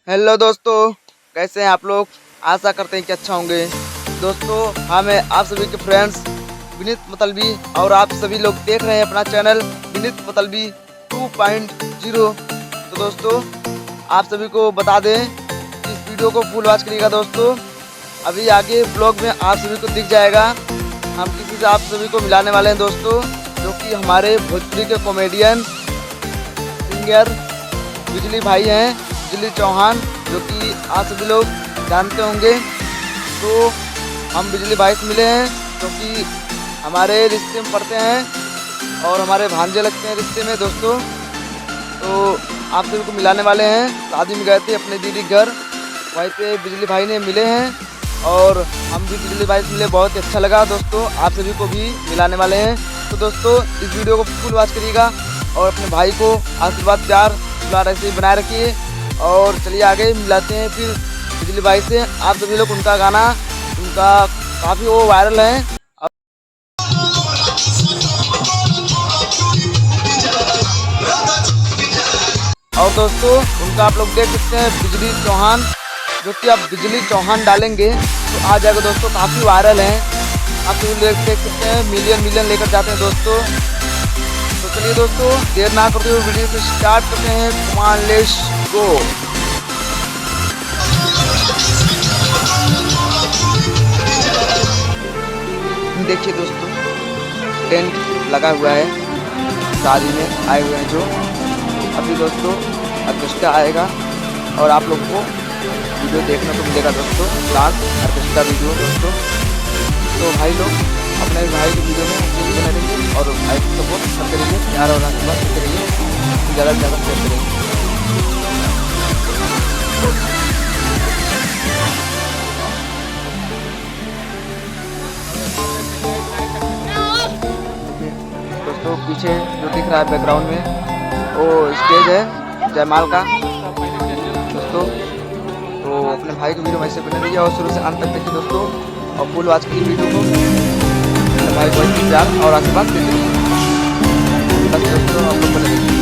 Hello दोस्तों, कैसे हैं आप लोग। आशा करते हैं कि अच्छा होंगे। दोस्तों, मैं आप सभी के फ्रेंड्स विनीत मतलबी और आप सभी लोग देख रहे हैं अपना चैनल विनीत मतलबी 2.0। तो दोस्तों, आप सभी को बता दें कि इस वीडियो को फुल वॉच करिएगा। दोस्तों, अभी आगे ब्लॉग में आप सभी को दिख जाएगा, हम किसी से आप सभी को मिलाने वाले हैं दोस्तों, जो कि हमारे भोजपुरी के कॉमेडियन सिंगर बिजली भाई हैं, बिजली चौहान, जो कि आप सभी लोग जानते होंगे। तो हम बिजली भाई से मिले हैं, जो कि हमारे रिश्ते में पड़ते हैं और हमारे भांजे लगते हैं रिश्ते में दोस्तों। तो आप सभी को मिलाने वाले हैं। शादी में गए थे अपने दीदी घर, वहीं पे बिजली भाई ने मिले हैं और हम भी बिजली भाई से मिले, बहुत अच्छा लगा दोस्तों। आप सभी को भी मिलाने वाले हैं। तो दोस्तों, इस वीडियो को फुल वॉच करिएगा और अपने भाई को आशीर्वाद प्यार दुलार ऐसे ही बनाए रखिए। और चलिए आगे मिलाते हैं फिर बिजली भाई से। आप सभी लोग उनका गाना, उनका काफ़ी वो वायरल है। और दोस्तों, उनका आप लोग देख सकते हैं बिजली चौहान, जो कि आप बिजली चौहान डालेंगे तो आ जाएगा दोस्तों, काफ़ी वायरल है। आप सभी लोग देख सकते हैं, मिलियन मिलियन लेकर जाते हैं दोस्तों। तो चलिए दोस्तों, देर ना करते हुए वीडियो से स्टार्ट करते हैं। Come on let's go. देखिए दोस्तों, टेंट लगा हुआ है, शादी में आए हुए हैं जो। अभी दोस्तों ऑर्केस्ट्रा आएगा और आप लोग को वीडियो देखने को मिलेगा दोस्तों, डांस ऑर्केस्ट्रा वीडियो दोस्तों। तो भाई लोग अपने भाई की वीडियो में बने रहिए और भाई को सपोर्ट करते रहिए, प्यार और आशीर्वाद करते रहिए, ज़्यादा से ज़्यादा शेयर करेंगे। दोस्तों, पीछे जो दिख रहा है बैकग्राउंड में, वो स्टेज है जयमाल का दोस्तों। तो अपने भाई की वीडियो में ऐसे बने रहिए और शुरू से अंत तक देखिए दोस्तों, और फुल वॉच की वीडियो को अपने भाई को इतनी प्यार और आशीर्वाद देते रहिए। बस दोस्तों, आप लोग बने रहिए।